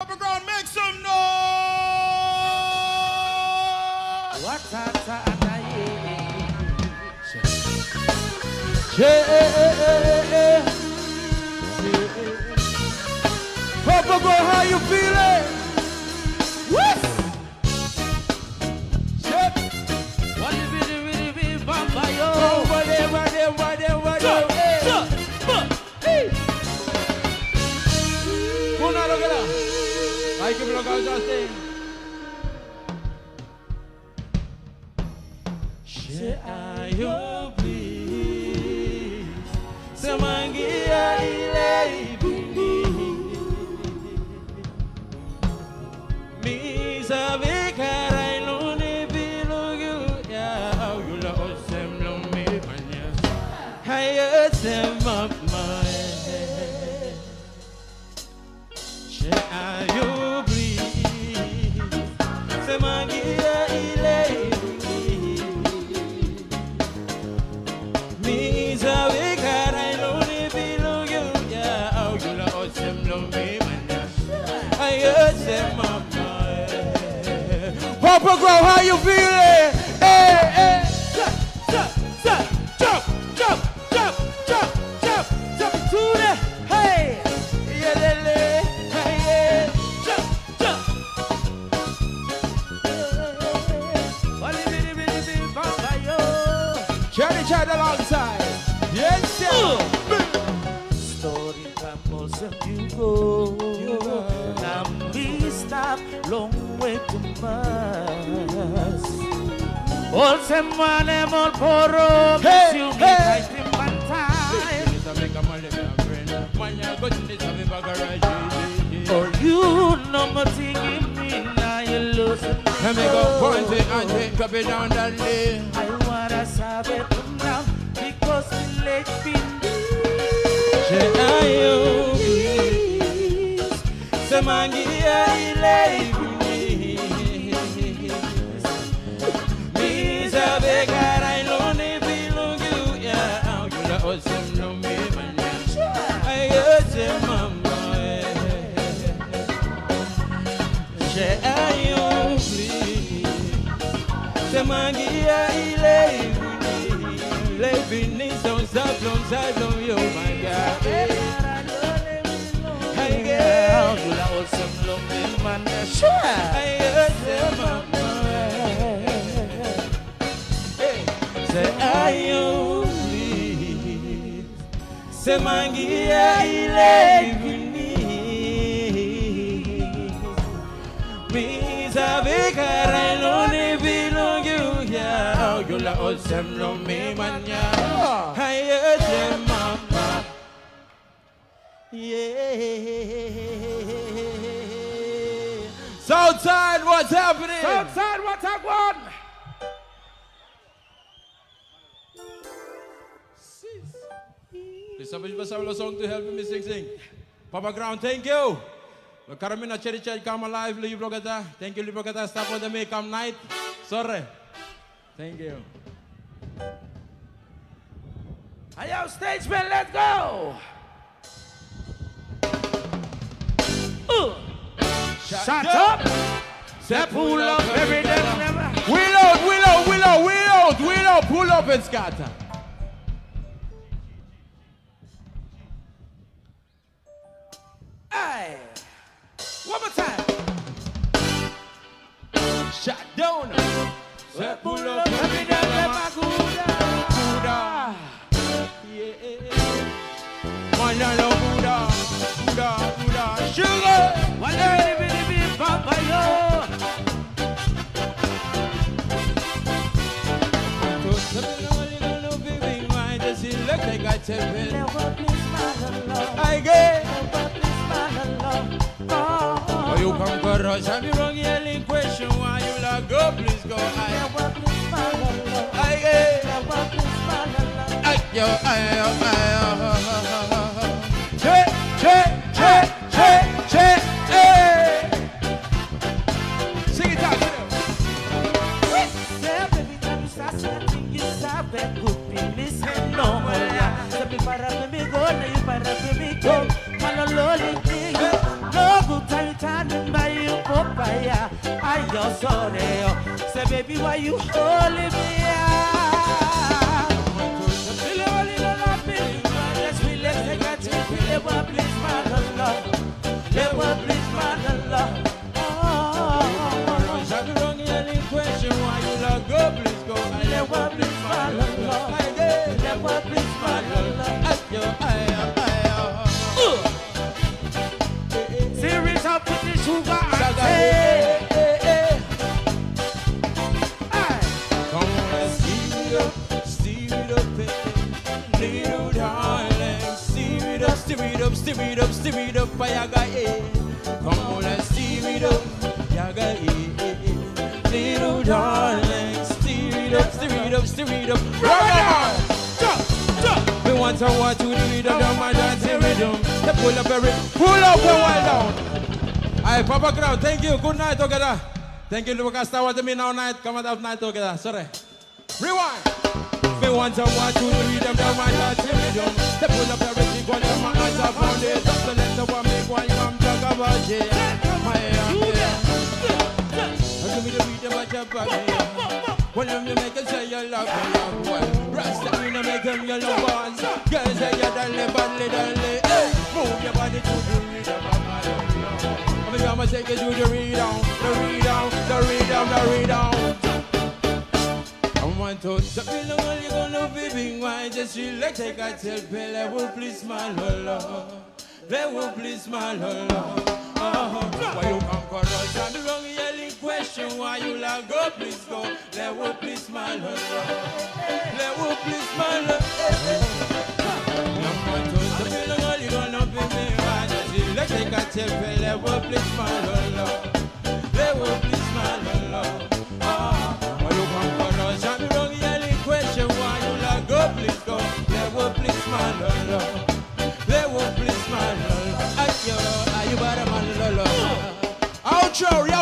Upper ground, make some noise! What's that? Upper ground, how you feeling? What? What is it, Vampire? Hay que bloquear ya este. Shall you please? Samangia Mi sabe carai non ne vilo ya you la osem lo me mania. Hay sem up my shall you please? Samangia Mi sabe carai non ne vilo ya you la osem lo me mania. Hay sem up Papa Grow, how you feeling? Hey, hey. Jump, jump, jump, jump, jump, jump to the hey, yeah, hey, yeah, jump, jump. What is it, Vampire? Cherry chat alongside. Yes, sir. Story comes and you go. Now we stop long way to pass. All some money more poro. Hey, You hey. make it one time. Oh, you know my thing in me now you lose. Let me go point it and take up it down that lane. I wanna have it now because we let been. Shall you please? Samangia Mi sabe carai non ne belong you yeah you la osem no me mania. I got mama. Shall you please? Samangia Living don't stop you my God. Hey girl, you la osem lo me mania. I got mama. Say I you please. Say mangia ilevini. Mi sabe carai non ne belong you yeah. You la osem lo me mania. I say mama. Yeah. Southside, what's happening? Outside, what's that one? Somebody must have a song to help me sing. Papa Ground, thank you. Karamina Cherry Cherry, come alive, Librogata. Thank you, Librogata. Stop on the make-up night. Sorry. Thank you. Ayo, stage man, let's go. Shut up. Say pull up every day. Wheel out, pull up and scatter. Aye. One more time. Shut down. Say pull up every day. Buddha. Yeah. Manana Buddha. Sugar. One day, Papua. Look like I tell me. Never please my love. I get. Never please my love. Oh, you come for us. I'm wrong yelling question. Why you like go? Please go. Never please my love. I get. Never please my love. Che. Sing it out. Say, baby, time you start sweating, you start back good feelings. No, yeah. Say, me para me go, now you para me go. Man, I'm lonely, no good time, sorry. Say, baby, why you holding me out? Let's relax, I got you. Never please my love. Never please my love. Question why you love go, please go. Never please my love. Never please my love. Serious up with the sugar. Come on, steam it up, little darling. Steam it up, yaga. Come on, steam it up, yaga. Little darling, steer it up. We want to watch you the rhythm, my dancing rhythm. Pull up and wild down. Aye, Papa Crowd, thank you. Good night together. Thank you, because that was the now night. Come on, have night together. Sorry. Rewind. We want to watch you the rhythm, my dancing rhythm. Pull up everything, one of my hands up on it. So let the one make one come talk about it. Give me the rhythm at your body. When you make it say you love me, Rasta me no make them your love ones. Girls say you dolly. Move your body to the rhythm of my love. I'm gonna take it to the rhythm. I want to stop you long, you're gonna be big wine. Just relax, take a tell pill. I will please my love. They will please my love. Why you come for us and the wrong yelling question? Why you like go, please go. They will please my love. They will please my love. I'm going to stop you long, you're gonna be me. Why just relax, take a tell pill. They will please my love. They will please my love. Why you come for us and the wrong yelling question? Why you like go, please go. They will please my love. They will please my love. Are you better, man, love? Outro, yeah.